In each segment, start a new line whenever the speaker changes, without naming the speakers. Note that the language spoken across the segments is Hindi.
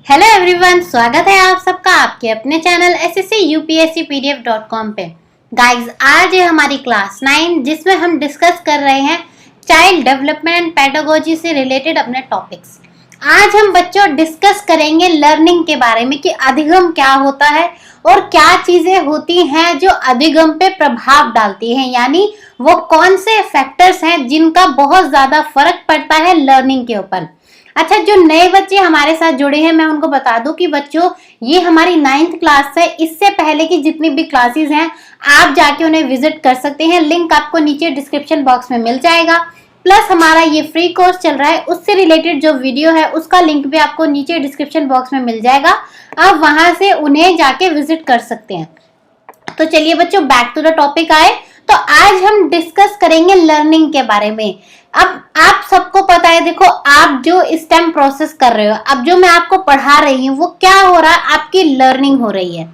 हेलो एवरीवन, स्वागत है आप सबका आपके अपने चैनल SSC-UPSC-PDF.com पे। गाइस, आज है हमारी क्लास 9 जिसमें हम डिस्कस कर रहे हैं चाइल्ड डेवलपमेंट एंड पेडागोजी से रिलेटेड अपने टॉपिक्स। आज हम बच्चों डिस्कस करेंगे लर्निंग के बारे में कि अधिगम क्या होता है और क्या चीजें होती हैं जो अधिगम पे प्रभाव डालती हैं, यानी वो कौन से फैक्टर्स हैं जिनका बहुत ज्यादा फर्क पड़ता है लर्निंग के ऊपर। अच्छा, जो नए बच्चे हमारे साथ जुड़े हैं मैं उनको बता दूं कि बच्चों ये हमारी 9th क्लास है। इससे पहले की जितनी भी क्लासेस हैं आप जाके उन्हें विजिट कर सकते हैं, लिंक आपको नीचे डिस्क्रिप्शन बॉक्स में मिल जाएगा। प्लस हमारा ये फ्री कोर्स चल रहा है, उससे रिलेटेड जो वीडियो है उसका लिंक भी आपको नीचे डिस्क्रिप्शन बॉक्स में मिल जाएगा, आप वहां से उन्हें जाके विजिट कर सकते हैं। तो चलिए बच्चों, बैक टू द टॉपिक आए तो आज हम डिस्कस करेंगे लर्निंग के बारे में। अब आप सबको पता है, देखो आप जो स्टेम प्रोसेस कर रहे हो, अब जो मैं आपको पढ़ा रही हूँ वो क्या हो रहा है, आपकी लर्निंग हो रही है।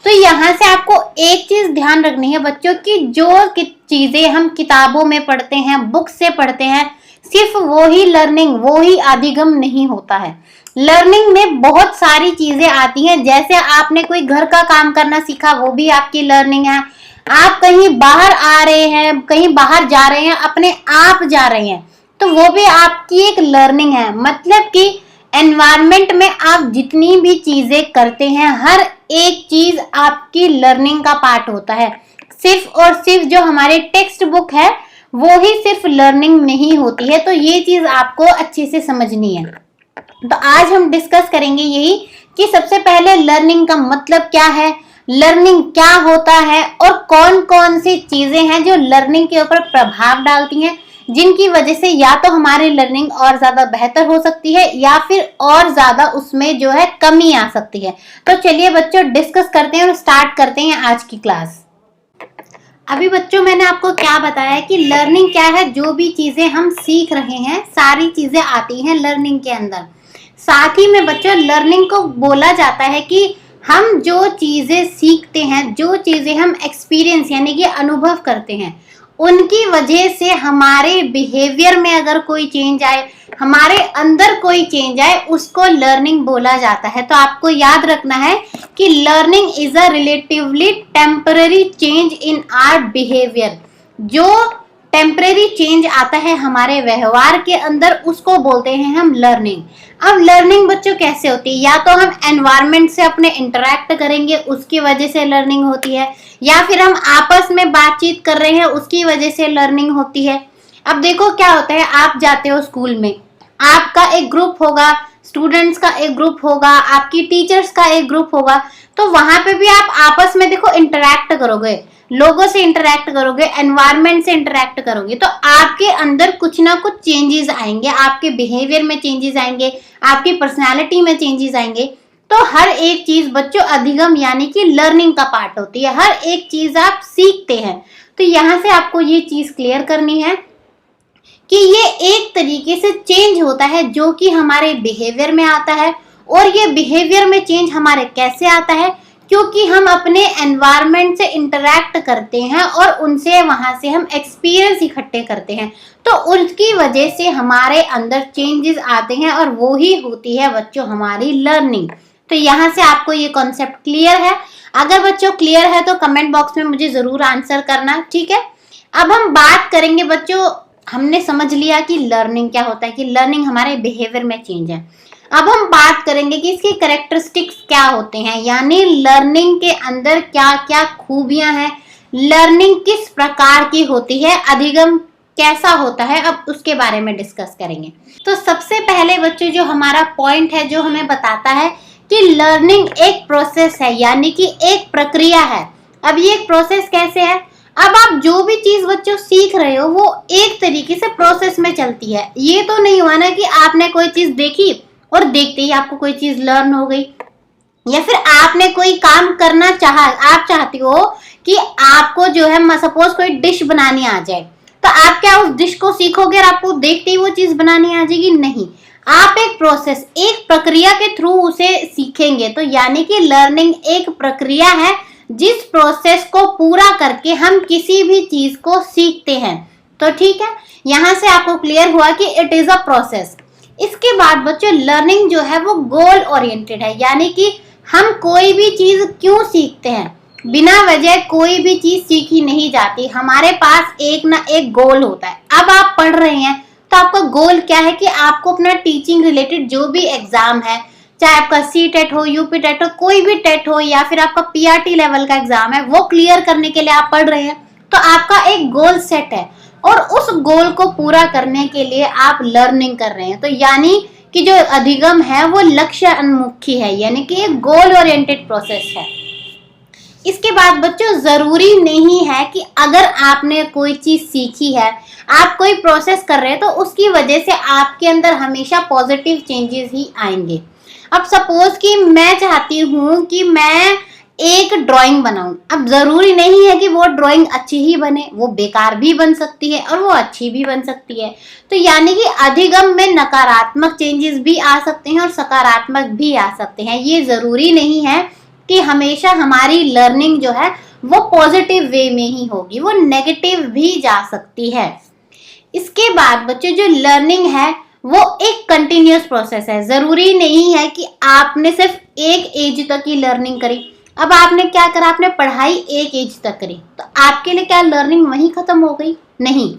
तो यहाँ से आपको एक चीज ध्यान रखनी है बच्चों की जो चीजें हम किताबों में पढ़ते हैं, बुक से पढ़ते हैं, सिर्फ वो ही लर्निंग, वो ही अधिगम नहीं होता है। लर्निंग में बहुत सारी चीजें आती हैं, जैसे आपने कोई घर का काम करना सीखा वो भी आपकी लर्निंग है। आप कहीं बाहर आ रहे हैं, कहीं बाहर जा रहे हैं, अपने आप जा रहे हैं, तो वो भी आपकी एक लर्निंग है। मतलब कि एनवायरनमेंट में आप जितनी भी चीजें करते हैं हर एक चीज आपकी लर्निंग का पार्ट होता है। सिर्फ और सिर्फ जो हमारे टेक्स्ट बुक है वो ही सिर्फ लर्निंग नहीं होती है, तो ये चीज आपको अच्छे से समझनी है। तो आज हम डिस्कस करेंगे यही कि सबसे पहले लर्निंग का मतलब क्या है, लर्निंग क्या होता है और कौन कौन सी चीजें हैं जो लर्निंग के ऊपर प्रभाव डालती हैं, जिनकी वजह से या तो हमारी लर्निंग और ज्यादा बेहतर हो सकती है या फिर और ज्यादा उसमें जो है कमी आ सकती है। तो चलिए बच्चों डिस्कस करते हैं और स्टार्ट करते हैं आज की क्लास। अभी बच्चों मैंने आपको क्या बताया कि लर्निंग क्या है, जो भी चीजें हम सीख रहे हैं सारी चीजें आती हैं लर्निंग के अंदर। साथ ही में बच्चों लर्निंग को बोला जाता है कि हम जो चीजें सीखते हैं, जो चीजें हम एक्सपीरियंस यानी कि अनुभव करते हैं, उनकी वजह से हमारे बिहेवियर में अगर कोई चेंज आए, हमारे अंदर कोई चेंज आए, उसको लर्निंग बोला जाता है। तो आपको याद रखना है कि learning is a relatively temporary change in our behaviour. जो टेम्परेरी चेंज आता है हमारे व्यवहार के अंदर उसको बोलते हैं हम लर्निंग। अब लर्निंग बच्चों कैसे होती है, या तो हम एनवायरनमेंट से अपने इंटरेक्ट करेंगे उसकी वजह से लर्निंग होती है, या फिर हम आपस में बातचीत कर रहे हैं उसकी वजह से लर्निंग होती है। अब देखो क्या होता है, आप जाते हो स्कूल में, आपका एक ग्रुप होगा, स्टूडेंट्स का एक ग्रुप होगा, आपकी टीचर्स का एक ग्रुप होगा, तो वहां पे भी आप आपस में देखो इंटरेक्ट करोगे, लोगों से इंटरेक्ट करोगे, एनवायरनमेंट से इंटरेक्ट करोगे, तो आपके अंदर कुछ ना कुछ चेंजेस आएंगे, आपके बिहेवियर में चेंजेस आएंगे, आपकी पर्सनालिटी में चेंजेस आएंगे। तो हर एक चीज बच्चों अधिगम यानी कि लर्निंग का पार्ट होती है, हर एक चीज आप सीखते हैं। तो यहाँ से आपको ये चीज क्लियर करनी है कि ये एक तरीके से चेंज होता है जो कि हमारे बिहेवियर में आता है। और ये बिहेवियर में चेंज हमारे कैसे आता है, क्योंकि हम अपने एनवायरनमेंट से इंटरेक्ट करते हैं और उनसे वहां से हम एक्सपीरियंस इकट्ठे करते हैं, तो उनकी वजह से हमारे अंदर चेंजेस आते हैं और वो ही होती है बच्चों हमारी लर्निंग। तो यहाँ से आपको ये कॉन्सेप्ट क्लियर है। अगर बच्चों क्लियर है तो कमेंट बॉक्स में मुझे जरूर आंसर करना, ठीक है। अब हम बात करेंगे बच्चों, हमने समझ लिया कि लर्निंग क्या होता है, कि लर्निंग हमारे बिहेवियर में चेंज है। अब हम बात करेंगे कि इसकी कैरेक्टरिस्टिक्स क्या होते हैं, यानी लर्निंग के अंदर क्या क्या खूबियां हैं, लर्निंग किस प्रकार की होती है, अधिगम कैसा होता है, अब उसके बारे में डिस्कस करेंगे। तो सबसे पहले बच्चों जो हमारा पॉइंट है जो हमें बताता है कि लर्निंग एक प्रोसेस है, यानी कि एक प्रक्रिया है। अब ये एक प्रोसेस कैसे है, अब आप जो भी चीज बच्चों सीख रहे हो वो एक तरीके से प्रोसेस में चलती है। ये तो नहीं हुआ ना कि आपने कोई चीज देखी और देखते ही आपको कोई चीज लर्न हो गई, या फिर आपने कोई काम करना चाहा, आप चाहती हो कि आपको जो है सपोज कोई डिश बनानी आ जाए, तो आप क्या उस डिश को सीखोगे और आपको देखते ही वो चीज बनानी आ जाएगी? नहीं, आप एक प्रोसेस, एक प्रक्रिया के थ्रू उसे सीखेंगे। तो यानी कि लर्निंग एक प्रक्रिया है जिस प्रोसेस को पूरा करके हम किसी भी चीज को सीखते हैं। तो ठीक है, यहां से आपको क्लियर हुआ कि इट इज अ प्रोसेस। इसके बाद बच्चों लर्निंग जो है वो गोल ओरिएंटेड है, यानी कि हम कोई भी चीज क्यों सीखते हैं, बिना वजह कोई भी चीज सीखी नहीं जाती। हमारे पास एक ना एक गोल होता है। अब आप पढ़ रहे हैं तो आपका गोल क्या है कि आपको अपना टीचिंग रिलेटेड जो भी एग्जाम है, चाहे आपका सी टेट हो, यूपी टेट हो, कोई भी टेट हो, या फिर आपका पीआरटी लेवल का एग्जाम है, वो क्लियर करने के लिए आप पढ़ रहे हैं। तो आपका एक गोल सेट है और उस गोल को पूरा करने के लिए आप लर्निंग कर रहे हैं। तो यानी कि जो अधिगम है वो लक्ष्य उन्मुखी है, यानी कि एक गोल ओरिएंटेड प्रोसेस है। इसके बाद बच्चों जरूरी नहीं है कि अगर आपने कोई चीज सीखी है, आप कोई प्रोसेस कर रहे हैं, तो उसकी वजह से आपके अंदर हमेशा पॉजिटिव चेंजेस ही आएंगे। अब सपोज कि मैं चाहती हूँ कि मैं एक ड्राइंग बनाऊं, अब जरूरी नहीं है कि वो ड्राइंग अच्छी ही बने, वो बेकार भी बन सकती है और वो अच्छी भी बन सकती है। तो यानी कि अधिगम में नकारात्मक चेंजेस भी आ सकते हैं और सकारात्मक भी आ सकते हैं। ये जरूरी नहीं है कि हमेशा हमारी लर्निंग जो है वो पॉजिटिव वे में ही होगी, वो नेगेटिव भी जा सकती है। इसके बाद बच्चों जो लर्निंग है वो एक कंटिन्यूअस प्रोसेस है। जरूरी नहीं है कि आपने सिर्फ एक एज तक ही लर्निंग करी। अब आपने क्या करा, आपने पढ़ाई एक एज तक करी, तो आपके लिए क्या लर्निंग वहीं खत्म हो गई? नहीं,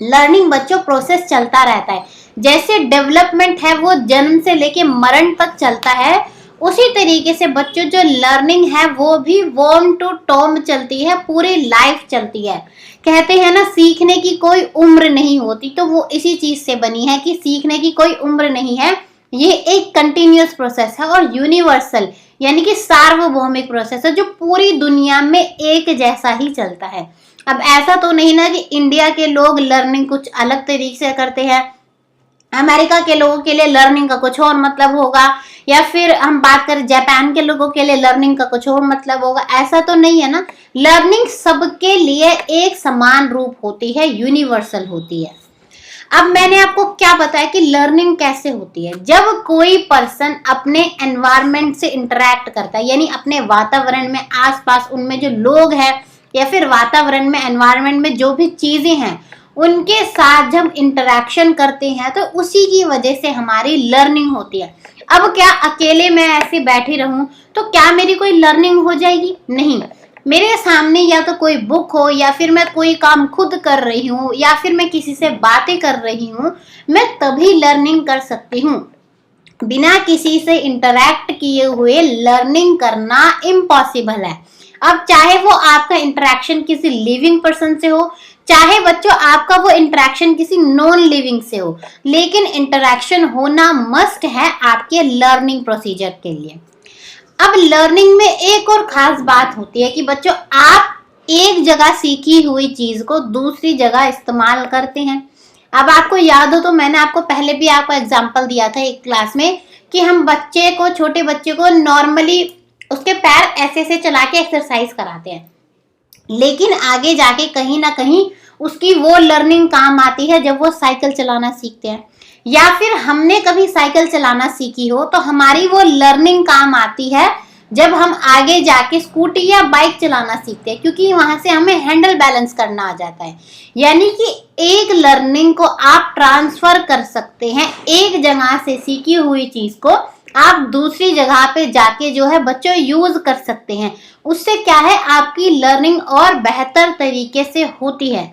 लर्निंग बच्चों प्रोसेस चलता रहता है। जैसे डेवलपमेंट है वो जन्म से लेके मरण तक चलता है, उसी तरीके से बच्चों जो लर्निंग है वो भी वॉर्म टू टॉम चलती है, पूरी लाइफ चलती है। कहते हैं ना सीखने की कोई उम्र नहीं होती, तो वो इसी चीज से बनी है कि सीखने की कोई उम्र नहीं है। ये एक कंटिन्यूअस प्रोसेस है और यूनिवर्सल यानी कि सार्वभौमिक प्रोसेस है जो पूरी दुनिया में एक जैसा ही चलता है। अब ऐसा तो नहीं ना कि इंडिया के लोग लर्निंग कुछ अलग तरीके से करते हैं, अमेरिका के लोगों के लिए लर्निंग का कुछ और मतलब होगा, या फिर हम बात करें जापान के लोगों के लिए लर्निंग का कुछ और मतलब होगा। ऐसा तो नहीं है ना, लर्निंग सबके लिए एक समान रूप होती है, यूनिवर्सल होती है। अब मैंने आपको क्या बताया कि लर्निंग कैसे होती है। जब कोई पर्सन अपने एनवायरनमेंट से इंटरेक्ट करता है, यानी अपने वातावरण में आसपास उनमें जो लोग हैं या फिर वातावरण में एनवायरनमेंट में जो भी चीजें हैं उनके साथ जब इंटरेक्शन करते हैं तो उसी की वजह से हमारी लर्निंग होती है। अब क्या अकेले मैं ऐसे बैठी रहूं तो क्या मेरी कोई लर्निंग हो जाएगी? नहीं, मेरे सामने या तो कोई बुक हो, या फिर मैं कोई काम खुद कर रही हूँ, या फिर मैं किसी से बातें कर रही हूँ, मैं तभी लर्निंग कर सकती हूँ। बिना किसी से इंटरेक्ट किए हुए लर्निंग करना इम्पॉसिबल है। अब चाहे वो आपका इंटरेक्शन किसी लिविंग पर्सन से हो, चाहे बच्चों आपका वो इंटरेक्शन किसी नॉन लिविंग से हो, लेकिन इंटरेक्शन होना मस्ट है आपके लर्निंग प्रोसीजर के लिए। अब लर्निंग में एक और खास बात होती है कि बच्चों आप एक जगह सीखी हुई चीज को दूसरी जगह इस्तेमाल करते हैं। अब आपको याद हो तो मैंने आपको पहले भी आपको एग्जांपल दिया था एक क्लास में कि हम बच्चे को, छोटे बच्चे को नॉर्मली उसके पैर ऐसे ऐसे चला के एक्सरसाइज कराते हैं, लेकिन आगे जाके कहीं ना कहीं उसकी वो लर्निंग काम आती है जब वो साइकिल चलाना सीखते हैं, या फिर हमने कभी साइकिल चलाना सीखी हो तो हमारी वो लर्निंग काम आती है जब हम आगे जाके स्कूटी या बाइक चलाना सीखते हैं, क्योंकि वहां से हमें हैंडल बैलेंस करना आ जाता है। यानी कि एक लर्निंग को आप ट्रांसफर कर सकते हैं, एक जगह से सीखी हुई चीज को आप दूसरी जगह पे जाके जो है बच्चों यूज कर सकते हैं। उससे क्या है, आपकी लर्निंग और बेहतर तरीके से होती है।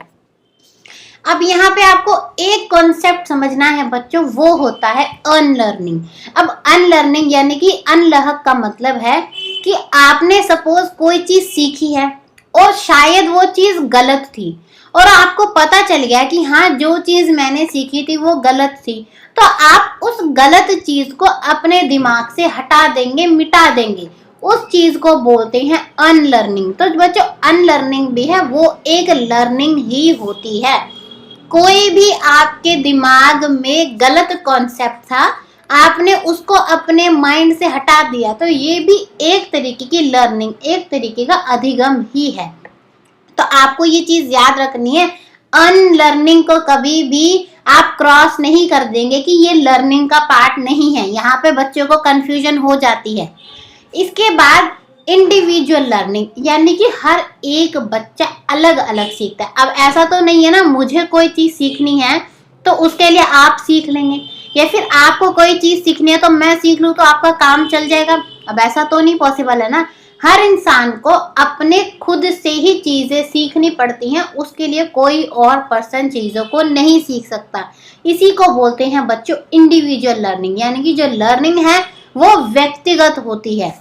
अब यहाँ पे आपको एक कॉन्सेप्ट समझना है बच्चों, वो होता है अनलर्निंग। अब अनलर्निंग यानी कि अनलहक का मतलब है कि आपने सपोज कोई चीज सीखी है और शायद वो चीज गलत थी और आपको पता चल गया कि हाँ जो चीज मैंने सीखी थी वो गलत थी, तो आप उस गलत चीज को अपने दिमाग से हटा देंगे, मिटा देंगे। उस चीज को बोलते हैं अनलर्निंग। तो बच्चों अनलर्निंग भी है, वो एक लर्निंग ही होती है। कोई भी आपके दिमाग में गलत कॉन्सेप्ट था, आपने उसको अपने माइंड से हटा दिया, तो ये भी एक तरीके की लर्निंग, एक तरीके का अधिगम ही है। तो आपको ये चीज याद रखनी है, अनलर्निंग को कभी भी आप क्रॉस नहीं कर देंगे कि ये लर्निंग का पार्ट नहीं है। यहाँ पे बच्चों को कंफ्यूजन हो जाती है। इसके बाद इंडिविजुअल लर्निंग यानी कि हर एक बच्चा अलग अलग सीखता है। अब ऐसा तो नहीं है ना मुझे कोई चीज सीखनी है तो उसके लिए आप सीख लेंगे, या फिर आपको कोई चीज सीखनी है तो मैं सीख लूं तो आपका काम चल जाएगा। अब ऐसा तो नहीं पॉसिबल है ना। हर इंसान को अपने खुद से ही चीजें सीखनी पड़ती हैं, उसके लिए कोई और पर्सन चीजों को नहीं सीख सकता। इसी को बोलते हैं बच्चों इंडिविजुअल लर्निंग, यानी कि जो लर्निंग है वो व्यक्तिगत होती है।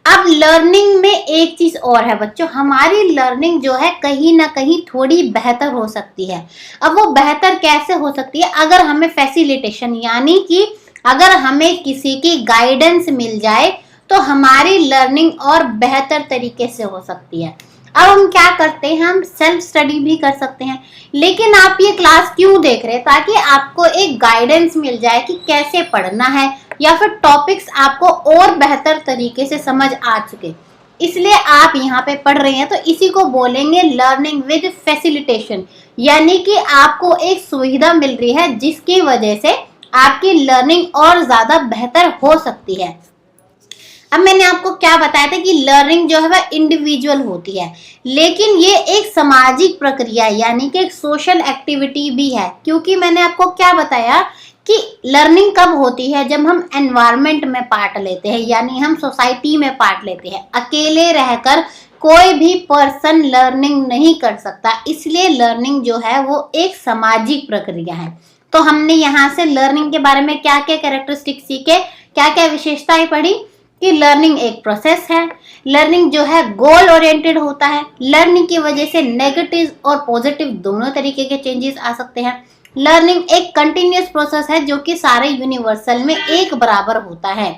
अब लर्निंग में एक चीज और है बच्चों, हमारी लर्निंग जो है कहीं ना कहीं थोड़ी बेहतर हो सकती है। अब वो बेहतर कैसे हो सकती है? अगर हमें फैसिलिटेशन, यानी कि अगर हमें किसी की गाइडेंस मिल जाए तो हमारी लर्निंग और बेहतर तरीके से हो सकती है। अब हम क्या करते हैं, हम सेल्फ स्टडी भी कर सकते हैं। लेकिन आप ये क्लास क्यों देख रहे हैं? ताकि आपको एक गाइडेंस मिल जाए कि कैसे पढ़ना है, या फिर टॉपिक्स आपको और बेहतर तरीके से समझ आ चुके, इसलिए आप यहाँ पे पढ़ रहे हैं। तो इसी को बोलेंगे लर्निंग विद फैसिलिटेशन, यानी कि आपको एक सुविधा मिल रही है जिसकी वजह से आपकी लर्निंग और ज्यादा बेहतर हो सकती है। अब मैंने आपको क्या बताया था कि लर्निंग जो है वह इंडिविजुअल होती है, लेकिन ये एक सामाजिक प्रक्रिया यानी कि एक सोशल एक्टिविटी भी है। क्योंकि मैंने आपको क्या बताया कि लर्निंग कब होती है? जब हम एनवायरनमेंट में पार्ट लेते हैं, यानी हम सोसाइटी में पार्ट लेते हैं। अकेले रहकर कोई भी पर्सन लर्निंग नहीं कर सकता, इसलिए लर्निंग जो है वो एक सामाजिक प्रक्रिया है। तो हमने यहाँ से लर्निंग के बारे में क्या क्या कैरेक्टरिस्टिक सीखे, क्या क्या विशेषताएं पढ़ी कि लर्निंग एक प्रोसेस है, लर्निंग जो है गोल ओरिएंटेड होता है, लर्निंग की वजह से नेगेटिव और पॉजिटिव दोनों तरीके के चेंजेस आ सकते हैं, लर्निंग एक कंटिन्यूअस प्रोसेस है जो कि सारे यूनिवर्सल में एक बराबर होता है,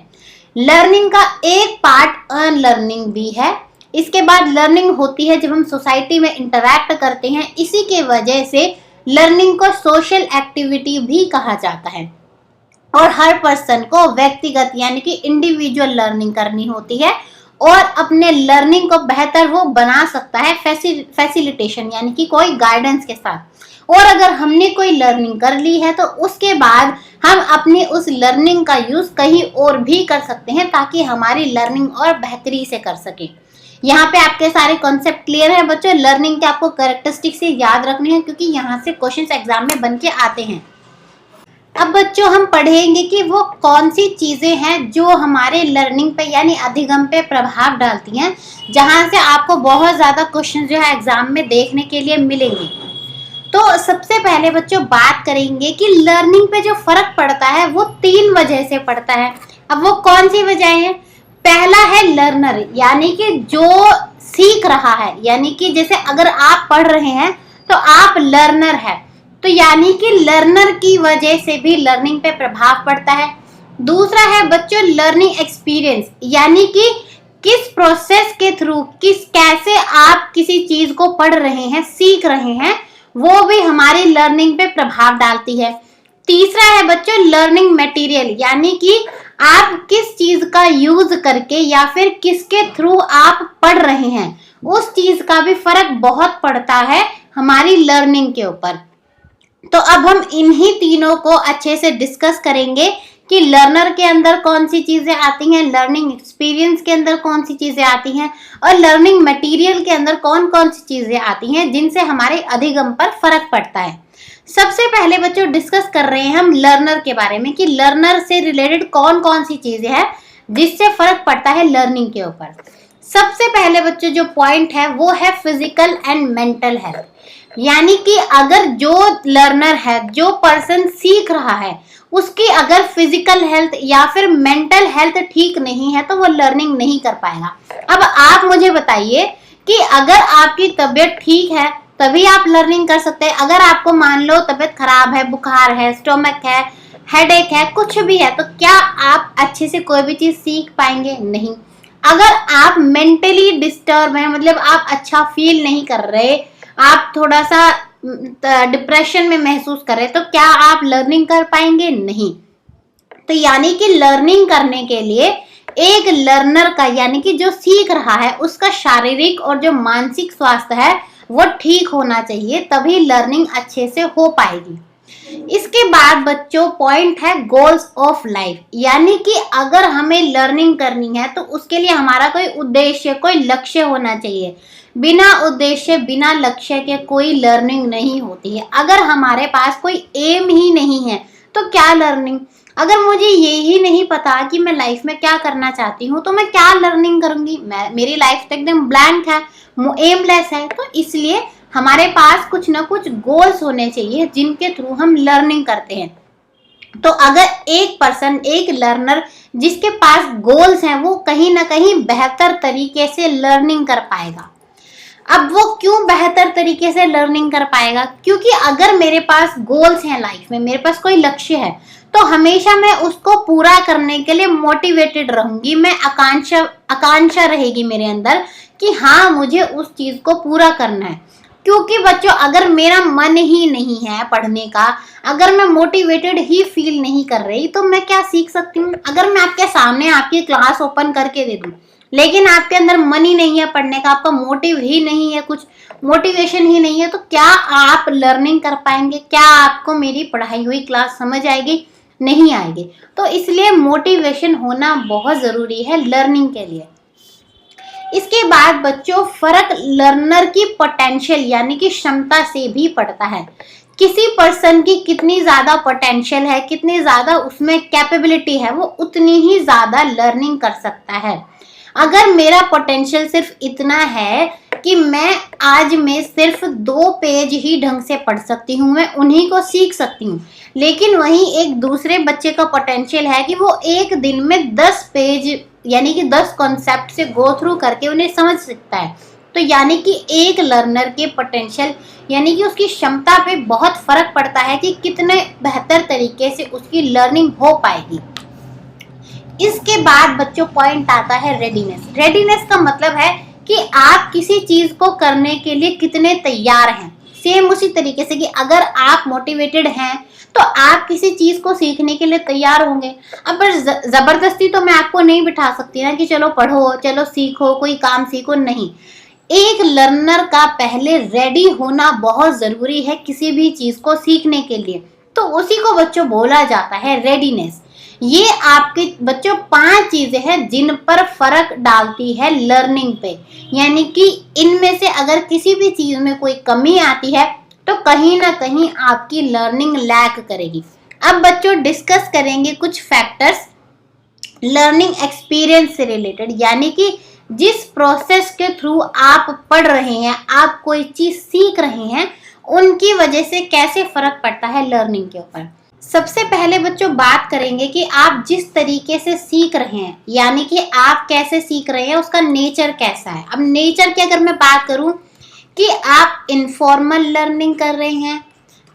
लर्निंग का एक पार्ट अनलर्निंग भी है। इसके बाद लर्निंग होती है जब हम सोसाइटी में इंटरैक्ट करते हैं, इसी के वजह से लर्निंग को सोशल एक्टिविटी भी कहा जाता है। और हर पर्सन को व्यक्तिगत यानी कि इंडिविजुअल लर्निंग करनी होती है और अपने लर्निंग को बेहतर वो बना सकता है फैसिलिटेशन यानी कि कोई गाइडेंस के साथ। और अगर हमने कोई लर्निंग कर ली है तो उसके बाद हम अपनी उस लर्निंग का यूज कहीं और भी कर सकते हैं ताकि हमारी लर्निंग और बेहतरी से कर सके। यहाँ पे आपके सारे कॉन्सेप्ट क्लियर है बच्चों। लर्निंग के आपको कैरेक्टरिस्टिक से याद रखने हैं क्योंकि यहाँ से क्वेश्चंस एग्जाम में बन के आते हैं। अब बच्चों हम पढ़ेंगे कि वो कौन सी चीजें हैं जो हमारे लर्निंग पे यानी अधिगम पे प्रभाव डालती हैं, जहां से आपको बहुत ज्यादा क्वेश्चन जो है एग्जाम में देखने के लिए मिलेंगे। तो सबसे पहले बच्चों बात करेंगे कि लर्निंग पे जो फर्क पड़ता है वो 3 वजह से पड़ता है। अब वो कौन सी वजह है? पहला है लर्नर, यानी कि जो सीख रहा है, यानी कि जैसे अगर आप पढ़ रहे हैं तो आप लर्नर है, तो यानी कि लर्नर की वजह से भी लर्निंग पे प्रभाव पड़ता है। दूसरा है बच्चों लर्निंग एक्सपीरियंस, यानी कि किस प्रोसेस के थ्रू कैसे आप किसी चीज को पढ़ रहे हैं, सीख रहे हैं, वो भी हमारी लर्निंग पे प्रभाव डालती है। तीसरा है बच्चों लर्निंग मटेरियल, यानी कि आप किस चीज का यूज करके या फिर किसके थ्रू आप पढ़ रहे हैं, उस चीज का भी फर्क बहुत पड़ता है हमारी लर्निंग के ऊपर। तो अब हम इन्हीं तीनों को अच्छे से डिस्कस करेंगे कि लर्नर के अंदर कौन सी चीजें आती हैं, लर्निंग एक्सपीरियंस के अंदर कौन सी चीजें आती हैं और लर्निंग मटेरियल के अंदर कौन कौन सी चीजें आती हैं जिनसे हमारे अधिगम पर फर्क पड़ता है। सबसे पहले बच्चों डिस्कस कर रहे हैं हम लर्नर के बारे में कि लर्नर से रिलेटेड कौन कौन सी चीजें हैं जिससे फर्क पड़ता है लर्निंग के ऊपर। सबसे पहले बच्चों जो पॉइंट है वो है फिजिकल एंड मेंटल हेल्थ, यानी कि अगर जो लर्नर है, जो पर्सन सीख रहा है, उसकी अगर फिजिकल हेल्थ या फिर मेंटल हेल्थ ठीक नहीं है तो वो लर्निंग नहीं कर पाएगा। अब आप मुझे बताइए कि अगर आपकी तबीयत ठीक है तभी आप लर्निंग कर सकते हैं। अगर आपको मान लो तबीयत खराब है, बुखार है, स्टोमक है, हेडेक है, कुछ भी है, तो क्या आप अच्छे से कोई भी चीज सीख पाएंगे? नहीं। अगर आप मेंटली डिस्टर्ब हैं, मतलब आप अच्छा फील नहीं कर रहे, आप थोड़ा सा डिप्रेशन में महसूस कर रहे, तो क्या आप लर्निंग कर पाएंगे? नहीं। तो यानी कि लर्निंग करने के लिए एक लर्नर का यानी कि जो सीख रहा है उसका शारीरिक और जो मानसिक स्वास्थ्य है वो ठीक होना चाहिए, तभी लर्निंग अच्छे से हो पाएगी। इसके बाद बच्चों पॉइंट है गोल्स ऑफ लाइफ, यानी कि अगर हमें लर्निंग करनी है तो उसके लिए हमारा कोई उद्देश्य, कोई लक्ष्य होना चाहिए। बिना उद्देश्य, बिना लक्ष्य के कोई लर्निंग नहीं होती है। अगर हमारे पास कोई एम ही नहीं है तो क्या लर्निंग? अगर मुझे ये ही नहीं पता कि मैं लाइफ में क्या करना चाहती हूँ तो मैं क्या लर्निंग करूंगी? मेरी लाइफ तो एकदम ब्लैंक है, एमलेस है। तो इसलिए हमारे पास कुछ ना कुछ गोल्स होने चाहिए जिनके थ्रू हम लर्निंग करते हैं। तो अगर एक पर्सन, एक लर्नर जिसके पास गोल्स हैं, वो कहीं ना कहीं बेहतर तरीके से लर्निंग कर पाएगा। अब वो क्यों बेहतर तरीके से लर्निंग कर पाएगा? क्योंकि अगर मेरे पास गोल्स हैं लाइफ में, मेरे पास कोई लक्ष्य है, तो हमेशा मैं उसको पूरा करने के लिए मोटिवेटेड रहूंगी। मैं आकांक्षा रहेगी मेरे अंदर कि हाँ, मुझे उस चीज को पूरा करना है। क्योंकि बच्चों, अगर मेरा मन ही नहीं है पढ़ने का, अगर मैं मोटिवेटेड ही फील नहीं कर रही, तो मैं क्या सीख सकती हूँ? अगर मैं आपके सामने आपकी क्लास ओपन करके दे दूँ लेकिन आपके अंदर मन ही नहीं है पढ़ने का, आपका मोटिव ही नहीं है, कुछ मोटिवेशन ही नहीं है, तो क्या आप लर्निंग कर पाएंगे? क्या आपको मेरी पढ़ाई हुई क्लास समझ आएगी? नहीं आएगी। तो इसलिए मोटिवेशन होना बहुत जरूरी है लर्निंग के लिए। इसके बाद बच्चों, फर्क लर्नर की पोटेंशियल यानी कि क्षमता से भी पड़ता है। किसी पर्सन की कितनी ज्यादा पोटेंशियल है, कितनी ज्यादा उसमें कैपेबिलिटी है, वो उतनी ही ज्यादा लर्निंग कर सकता है। अगर मेरा पोटेंशियल सिर्फ इतना है कि मैं सिर्फ 2 पेज ही ढंग से पढ़ सकती हूँ, मैं उन्हीं को सीख सकती हूँ, लेकिन वहीं एक दूसरे बच्चे का पोटेंशियल है कि वो एक दिन में 10 पेज यानी कि 10 कॉन्सेप्ट से गो थ्रू करके उन्हें समझ सकता है। तो यानी कि एक लर्नर के पोटेंशियल यानी कि उसकी क्षमता पे बहुत फर्क पड़ता है कि कितने बेहतर तरीके से उसकी लर्निंग हो पाएगी। इसके बाद बच्चों पॉइंट आता है रेडीनेस। रेडीनेस का मतलब है कि आप किसी चीज को करने के लिए कितने तैयार हैं। सेम उसी तरीके से कि अगर आप मोटिवेटेड हैं तो आप किसी चीज को सीखने के लिए तैयार होंगे। अब जबरदस्ती तो मैं आपको नहीं बिठा सकती ना कि चलो पढ़ो, चलो सीखो, कोई काम सीखो, नहीं। एक लर्नर का पहले रेडी होना बहुत जरूरी है किसी भी चीज को सीखने के लिए। तो उसी को बच्चों बोला जाता है रेडीनेस। ये आपके बच्चों 5 चीजें हैं जिन पर फर्क डालती है लर्निंग पे। यानी कि इनमें से अगर किसी भी चीज में कोई कमी आती है तो कहीं ना कहीं आपकी लर्निंग लैक करेगी। अब बच्चों डिस्कस करेंगे कुछ फैक्टर्स लर्निंग एक्सपीरियंस से रिलेटेड, यानी कि जिस प्रोसेस के थ्रू आप पढ़ रहे हैं, आप कोई चीज सीख रहे हैं, उनकी वजह से कैसे फर्क पड़ता है लर्निंग के ऊपर। सबसे पहले बच्चों बात करेंगे कि आप जिस तरीके से सीख रहे हैं, यानी कि आप कैसे सीख रहे हैं, उसका नेचर कैसा है। अब नेचर की अगर मैं बात करूं कि आप इनफॉर्मल लर्निंग कर रहे हैं,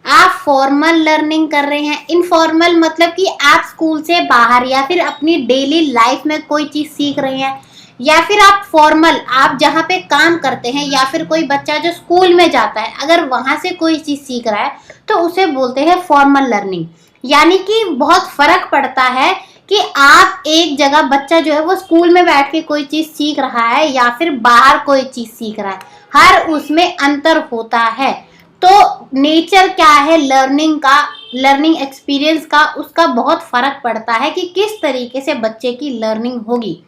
आप फॉर्मल लर्निंग कर रहे हैं। इनफॉर्मल मतलब कि आप स्कूल से बाहर या फिर अपनी डेली लाइफ में कोई चीज सीख रहे हैं, या फिर आप फॉर्मल, आप जहाँ पे काम करते हैं, या फिर कोई बच्चा जो स्कूल में जाता है अगर वहां से कोई चीज सीख रहा है तो उसे बोलते हैं फॉर्मल लर्निंग। यानी कि बहुत फर्क पड़ता है कि आप एक जगह, बच्चा जो है वो स्कूल में बैठ के कोई चीज सीख रहा है या फिर बाहर कोई चीज सीख रहा है, हर उसमें अंतर होता है। तो नेचर क्या है लर्निंग का, लर्निंग एक्सपीरियंस का, उसका बहुत फर्क पड़ता है कि किस तरीके से बच्चे की लर्निंग होगी।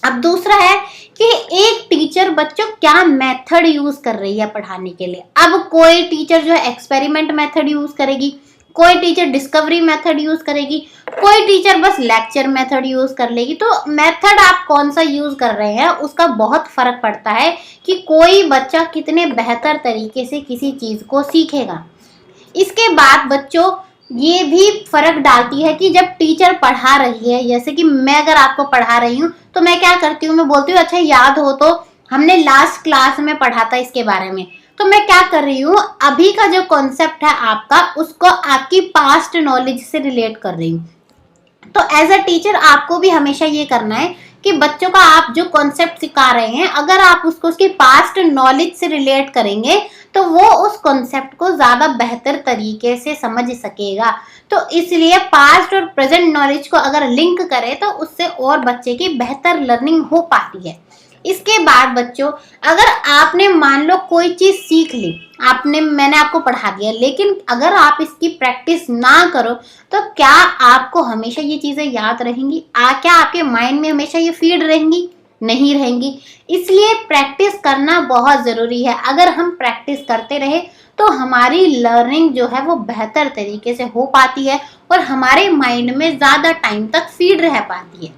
अब दूसरा है कि एक टीचर बच्चों क्या मेथड यूज कर रही है पढ़ाने के लिए। अब कोई टीचर जो है एक्सपेरिमेंट मेथड यूज करेगी, कोई टीचर डिस्कवरी मेथड यूज करेगी, कोई टीचर बस लेक्चर मेथड यूज कर लेगी। तो मेथड आप कौन सा यूज कर रहे हैं उसका बहुत फर्क पड़ता है कि कोई बच्चा कितने बेहतर तरीके से किसी चीज को सीखेगा। इसके बाद बच्चों ये भी फर्क डालती है कि जब टीचर पढ़ा रही है, जैसे कि मैं अगर आपको पढ़ा रही हूँ तो मैं क्या करती हूँ, मैं बोलती हूँ अच्छा याद हो तो हमने लास्ट क्लास में पढ़ा था इसके बारे में। तो मैं क्या कर रही हूँ, अभी का जो कॉन्सेप्ट है आपका, उसको आपकी पास्ट नॉलेज से रिलेट कर रही हूँ। तो एज अ टीचर आपको भी हमेशा ये करना है कि बच्चों का आप जो कॉन्सेप्ट सिखा रहे हैं, अगर आप उसको उसकी पास्ट नॉलेज से रिलेट करेंगे तो वो उस कॉन्सेप्ट को ज्यादा बेहतर तरीके से समझ सकेगा। तो इसलिए पास्ट और प्रेजेंट नॉलेज को अगर लिंक करें तो उससे और बच्चे की बेहतर लर्निंग हो पाती है। इसके बाद बच्चों अगर आपने मान लो कोई चीज सीख ली, मैंने आपको पढ़ा दिया, लेकिन अगर आप इसकी प्रैक्टिस ना करो तो क्या आपको हमेशा ये चीजें याद रहेंगी? क्या आपके माइंड में हमेशा ये फीड रहेंगी? नहीं रहेंगी। इसलिए प्रैक्टिस करना बहुत जरूरी है। अगर हम प्रैक्टिस करते रहे तो हमारी लर्निंग जो है वो बेहतर तरीके से हो पाती है और हमारे माइंड में ज्यादा टाइम तक फीड रह पाती है।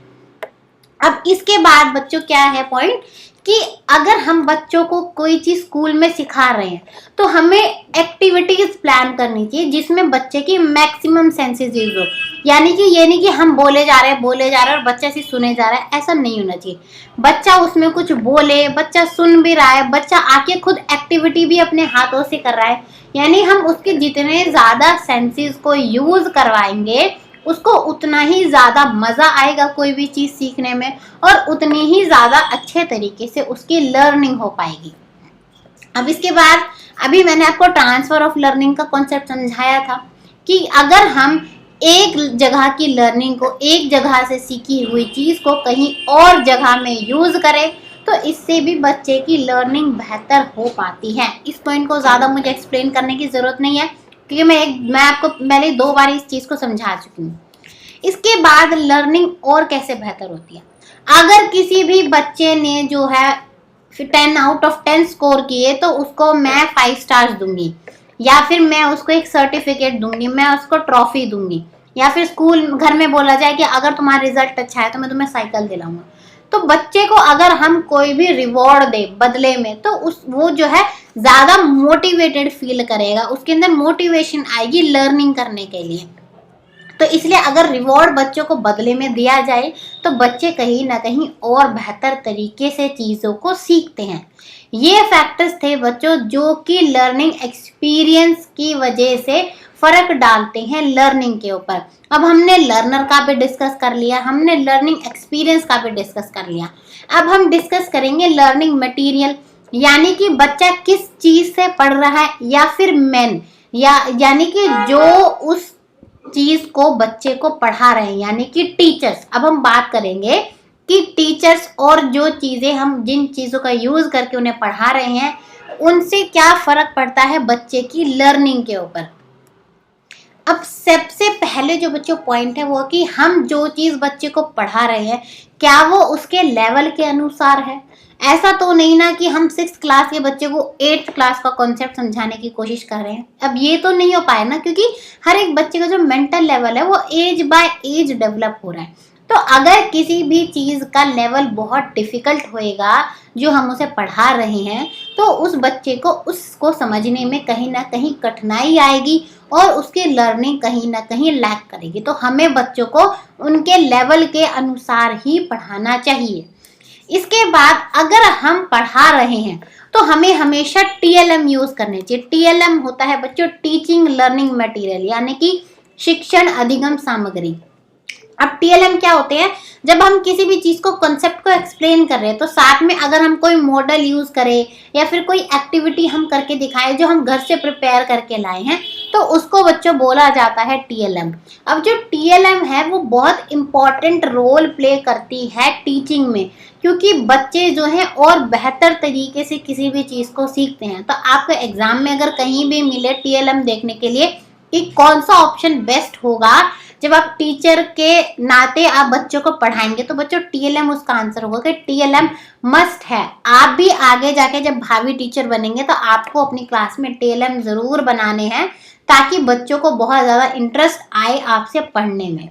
अब इसके बाद बच्चों क्या है पॉइंट कि अगर हम बच्चों को कोई चीज स्कूल में सिखा रहे हैं तो हमें एक्टिविटीज प्लान करनी चाहिए जिसमें बच्चे की मैक्सिमम सेंसेस यूज हो। यानी कि ये नहीं कि हम बोले जा रहे हैं और बच्चा सिर्फ सुने जा रहा है, ऐसा नहीं होना चाहिए। बच्चा उसमें कुछ बोले, बच्चा सुन भी रहा है, बच्चा आके खुद एक्टिविटी भी अपने हाथों से कर रहा है। यानी हम उसके जितने ज्यादा सेंसेस को यूज करवाएंगे उसको उतना ही ज्यादा मजा आएगा कोई भी चीज सीखने में और उतनी ही ज्यादा अच्छे तरीके से उसकी लर्निंग हो पाएगी। अब इसके बाद अभी मैंने आपको ट्रांसफर ऑफ लर्निंग का कॉन्सेप्ट समझाया था कि अगर हम एक जगह की लर्निंग को, एक जगह से सीखी हुई चीज को कहीं और जगह में यूज करें तो इससे भी बच्चे की लर्निंग बेहतर हो पाती है। इस पॉइंट को ज्यादा मुझे एक्सप्लेन करने की जरूरत नहीं है क्योंकि मैं आपको पहले 2 बार इस चीज को समझा चुकी हूँ। इसके बाद लर्निंग और कैसे बेहतर होती है, अगर किसी भी बच्चे ने जो है 10 आउट ऑफ 10 स्कोर किए तो उसको मैं 5 स्टार्स दूंगी या फिर मैं उसको एक सर्टिफिकेट दूंगी, मैं उसको ट्रॉफी दूंगी या फिर स्कूल घर में बोला जाए कि अगर तुम्हारा रिजल्ट अच्छा है तो मैं तुम्हें साइकिल दिलाऊंगा। तो बच्चे को अगर हम कोई भी रिवॉर्ड दे बदले में तो वो जो है ज्यादा मोटिवेटेड फील करेगा, उसके अंदर मोटिवेशन आएगी लर्निंग करने के लिए। तो इसलिए अगर रिवॉर्ड बच्चों को बदले में दिया जाए तो बच्चे कहीं ना कहीं और बेहतर तरीके से चीज़ों को सीखते हैं। ये फैक्टर्स थे बच्चों जो कि लर्निंग एक्सपीरियंस की वजह से फर्क डालते हैं लर्निंग के ऊपर। अब हमने लर्नर का भी डिस्कस कर लिया, हमने लर्निंग एक्सपीरियंस का भी डिस्कस कर लिया। अब हम डिस्कस करेंगे लर्निंग मटेरियल, यानी कि बच्चा किस चीज से पढ़ रहा है या फिर यानी कि जो उस चीज को बच्चे को पढ़ा रहे हैं यानी कि टीचर्स। अब हम बात करेंगे कि टीचर्स और जो चीजें हम जिन चीजों का यूज करके उन्हें पढ़ा रहे हैं उनसे क्या फर्क पड़ता है बच्चे की लर्निंग के ऊपर। अब सबसे पहले जो बच्चों पॉइंट है वो कि हम जो चीज बच्चे को पढ़ा रहे हैं क्या वो उसके लेवल के अनुसार है। ऐसा तो नहीं ना कि हम 6th क्लास के बच्चे को 8th क्लास का कॉन्सेप्ट समझाने की कोशिश कर रहे हैं। अब ये तो नहीं हो पाए ना, क्योंकि हर एक बच्चे का जो मेंटल लेवल है वो एज बाय एज डेवलप हो रहा है। तो अगर किसी भी चीज का लेवल बहुत डिफिकल्ट होएगा जो हम उसे पढ़ा रहे हैं तो उस बच्चे को उसको समझने में कहीं ना कहीं कठिनाई आएगी और उसकी लर्निंग कहीं ना कहीं लैक करेगी। तो हमें बच्चों को उनके लेवल के अनुसार ही पढ़ाना चाहिए। इसके बाद अगर हम पढ़ा रहे हैं तो हमें हमेशा TLM यूज करने चाहिए। TLM होता है बच्चों टीचिंग लर्निंग मटेरियल, यानी कि शिक्षण अधिगम सामग्री। अब TLM क्या होते हैं, जब हम किसी भी चीज को कॉन्सेप्ट को एक्सप्लेन कर रहे हैं तो साथ में अगर हम कोई मॉडल यूज करें या फिर कोई एक्टिविटी हम करके दिखाएं जो हम घर से प्रिपेयर करके लाए हैं तो उसको बच्चों बोला जाता है TLM। अब जो TLM है वो बहुत इंपॉर्टेंट रोल प्ले करती है टीचिंग में, क्योंकि बच्चे जो हैं और बेहतर तरीके से किसी भी चीज को सीखते हैं। तो आपको एग्जाम में अगर कहीं भी मिले TLM देखने के लिए कि कौन सा ऑप्शन बेस्ट होगा, जब आप टीचर के नाते आप बच्चों को पढ़ाएंगे तो बच्चों TLM उसका आंसर होगा कि TLM मस्ट है। आप भी आगे जाके जब भावी टीचर बनेंगे तो आपको अपनी क्लास में TLM जरूर बनाने हैं ताकि बच्चों को बहुत ज़्यादा इंटरेस्ट आए आपसे पढ़ने में।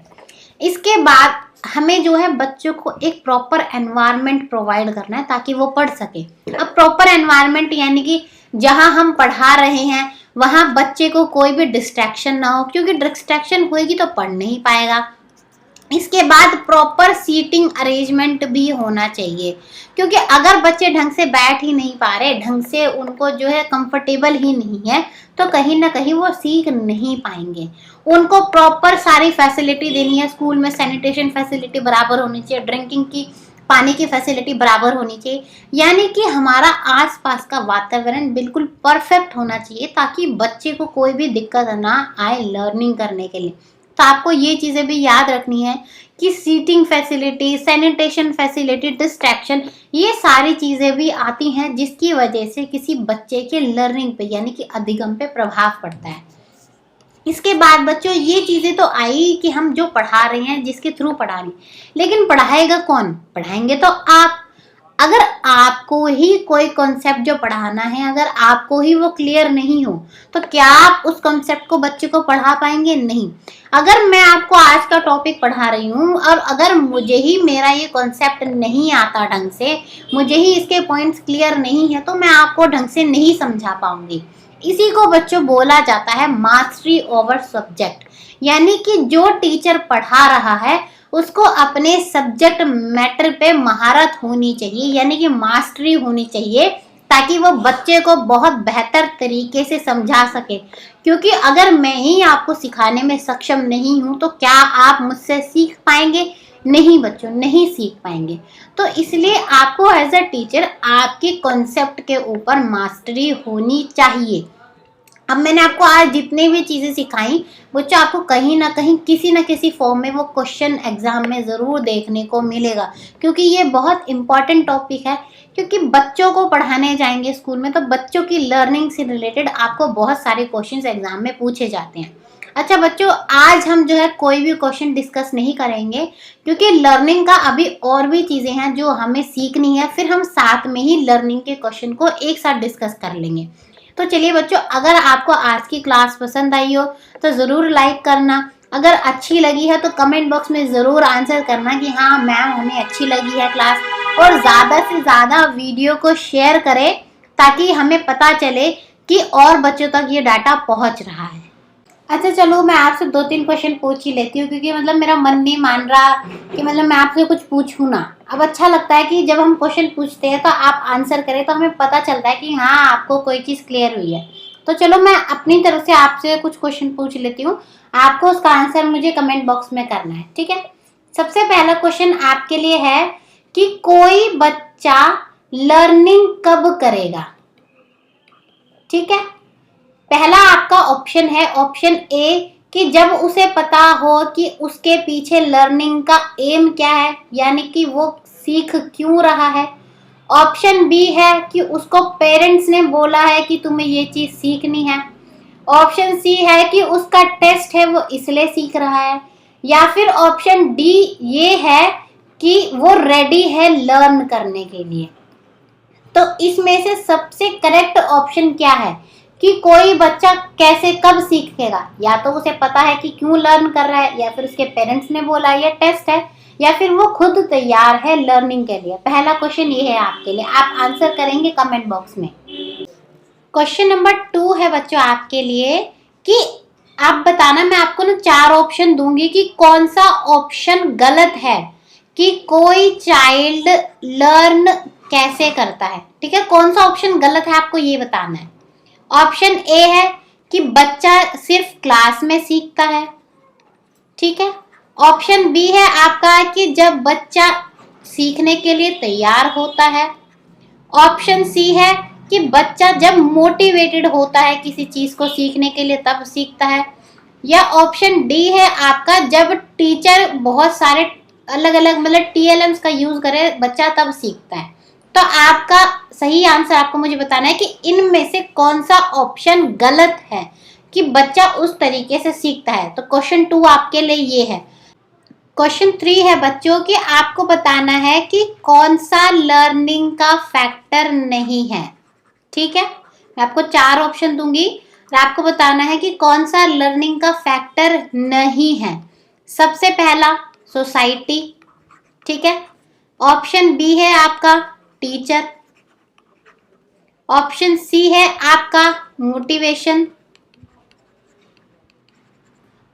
इसके बाद हमें जो है बच्चों को एक प्रॉपर एनवायरनमेंट प्रोवाइड करना है ताकि वो पढ़ सके। अब प्रॉपर एनवायरनमेंट यानी कि जहाँ हम पढ़ा रहे हैं वहाँ बच्चे को कोई भी डिस्ट्रैक्शन ना हो, क्योंकि डिस्ट्रैक्शन होगी तो पढ़ नहीं पाएगा। इसके बाद प्रॉपर सीटिंग अरेंजमेंट भी होना चाहिए, क्योंकि अगर बच्चे ढंग से बैठ ही नहीं पा रहे, ढंग से उनको जो है कंफर्टेबल ही नहीं है तो कहीं ना कहीं वो सीख नहीं पाएंगे। उनको प्रॉपर सारी फैसिलिटी देनी है। स्कूल में सैनिटेशन फैसिलिटी बराबर होनी चाहिए, ड्रिंकिंग की पानी की फैसिलिटी बराबर होनी चाहिए, यानी कि हमारा आसपास का वातावरण बिल्कुल परफेक्ट होना चाहिए ताकि बच्चे को कोई भी दिक्कत ना आए लर्निंग करने के लिए। तो आपको ये चीज़ें भी याद रखनी है कि seating facility, sanitation facility, distraction, ये सारी चीज़ें भी आती हैं जिसकी वजह से किसी बच्चे के लर्निंग पे यानी कि अधिगम पे प्रभाव पड़ता है। इसके बाद बच्चों ये चीज़ें तो आई कि हम जो पढ़ा रहे हैं जिसके थ्रू पढ़ा रहे हैं, लेकिन पढ़ाएगा कौन? पढ़ाएंगे तो आप। अगर आपको ही कोई कॉन्सेप्ट जो पढ़ाना है, अगर आपको ही वो क्लियर नहीं हो, तो क्या आप उस कॉन्सेप्ट को बच्चे को पढ़ा पाएंगे? नहीं। अगर मैं आपको आज का टॉपिक पढ़ा रही हूँ और अगर मुझे ही मेरा ये कॉन्सेप्ट नहीं आता ढंग से, मुझे ही इसके पॉइंट्स क्लियर नहीं है, तो मैं आपको ढंग से नहीं समझा पाऊंगी। इसी को बच्चों बोला जाता है मास्टरी ओवर सब्जेक्ट, यानी कि जो टीचर पढ़ा रहा है उसको अपने सब्जेक्ट मैटर पे महारत होनी चाहिए, यानी कि मास्टरी होनी चाहिए, ताकि वो बच्चे को बहुत बेहतर तरीके से समझा सके। क्योंकि अगर मैं ही आपको सिखाने में सक्षम नहीं हूं तो क्या आप मुझसे सीख पाएंगे? नहीं बच्चों, नहीं सीख पाएंगे। तो इसलिए आपको एज अ टीचर आपके कॉन्सेप्ट के ऊपर मास्टरी होनी चाहिए। अब मैंने आपको आज जितने भी चीज़ें सिखाई बच्चों, आपको कहीं ना कहीं किसी न किसी फॉर्म में वो क्वेश्चन एग्जाम में ज़रूर देखने को मिलेगा, क्योंकि ये बहुत इंपॉर्टेंट टॉपिक है। क्योंकि बच्चों को पढ़ाने जाएंगे स्कूल में तो बच्चों की लर्निंग से रिलेटेड आपको बहुत सारे क्वेश्चन एग्जाम में पूछे जाते हैं। अच्छा बच्चों, आज हम जो है कोई भी क्वेश्चन डिस्कस नहीं करेंगे, क्योंकि लर्निंग का अभी और भी चीज़ें हैं जो हमें सीखनी है, फिर हम साथ में ही लर्निंग के क्वेश्चन को एक साथ डिस्कस कर लेंगे। तो चलिए बच्चों, अगर आपको आज की क्लास पसंद आई हो तो ज़रूर लाइक करना, अगर अच्छी लगी है तो कमेंट बॉक्स में ज़रूर आंसर करना कि हाँ मैम हमें अच्छी लगी है क्लास, और ज़्यादा से ज़्यादा वीडियो को शेयर करें ताकि हमें पता चले कि और बच्चों तक ये डाटा पहुंच रहा है। अच्छा चलो, मैं आपसे 2-3 क्वेश्चन पूछ ही लेती हूँ, क्योंकि मतलब मेरा मन नहीं मान रहा कि मतलब मैं आपसे कुछ पूछूँ ना। अब अच्छा लगता है कि जब हम क्वेश्चन पूछते हैं तो आप आंसर करें, तो हमें पता चलता है कि हाँ आपको कोई चीज़ क्लियर हुई है। तो चलो मैं अपनी तरफ से आपसे कुछ क्वेश्चन पूछ लेती हूँ, आपको उसका आंसर मुझे कमेंट बॉक्स में करना है, ठीक है। सबसे पहला क्वेश्चन आपके लिए है कि कोई बच्चा लर्निंग कब करेगा? ठीक है, पहला आपका ऑप्शन है ऑप्शन ए कि जब उसे पता हो कि उसके पीछे लर्निंग का एम क्या है, यानी कि वो सीख क्यों रहा है। ऑप्शन बी है कि उसको पेरेंट्स ने बोला है कि तुम्हें ये चीज सीखनी है। ऑप्शन सी है कि उसका टेस्ट है वो इसलिए सीख रहा है। या फिर ऑप्शन डी ये है कि वो रेडी है लर्न करने के लिए। तो इसमें से सबसे करेक्ट ऑप्शन क्या है कि कोई बच्चा कैसे कब सीखेगा? या तो उसे पता है कि क्यों लर्न कर रहा है, या फिर उसके पेरेंट्स ने बोला ये टेस्ट है, या फिर वो खुद तैयार है लर्निंग के लिए। पहला क्वेश्चन ये है आपके लिए, आप आंसर करेंगे कमेंट बॉक्स में। क्वेश्चन नंबर 2 है बच्चों आपके लिए कि आप बताना, मैं आपको ना 4 ऑप्शन दूंगी कि कौन सा ऑप्शन गलत है कि कोई चाइल्ड लर्न कैसे करता है। ठीक है, कौन सा ऑप्शन गलत है आपको ये बताना है। ऑप्शन ए है कि बच्चा सिर्फ क्लास में सीखता है। ठीक है, ऑप्शन बी है आपका कि जब बच्चा सीखने के लिए तैयार होता है। ऑप्शन सी है कि बच्चा जब मोटिवेटेड होता है किसी चीज को सीखने के लिए तब सीखता है। या ऑप्शन डी है आपका जब टीचर बहुत सारे अलग अलग मतलब TLMs का यूज करे बच्चा तब सीखता है। तो आपका सही आंसर आपको मुझे बताना है कि इनमें से कौन सा ऑप्शन गलत है कि बच्चा उस तरीके से सीखता है। तो क्वेश्चन 2 आपके लिए ये है। क्वेश्चन 3 है बच्चों कि आपको बताना है कि कौन सा लर्निंग का फैक्टर नहीं है। ठीक है, मैं आपको 4 ऑप्शन दूंगी और आपको बताना है कि कौन सा लर्निंग का फैक्टर नहीं है। सबसे पहला सोसाइटी। ठीक है, ऑप्शन बी है आपका टीचर। ऑप्शन सी है आपका मोटिवेशन।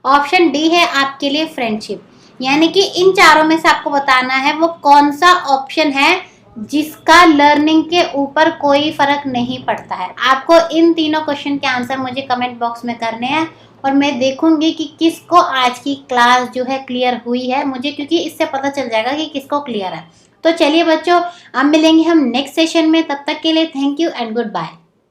ऑप्शन डी है आपके लिए फ्रेंडशिप। यानी कि इन चारों में से आपको बताना है वो कौन सा ऑप्शन है जिसका लर्निंग के ऊपर कोई फर्क नहीं पड़ता है। आपको इन तीनों क्वेश्चन के आंसर मुझे कमेंट बॉक्स में करने हैं और मैं देखूंगी कि किसको आज की क्लास जो है क्लियर हुई है मुझे, क्योंकि इससे पता चल जाएगा कि किसको क्लियर है। तो चलिए बच्चों, अब मिलेंगे हम नेक्स्ट सेशन में, तब तक के लिए thank you and good bye.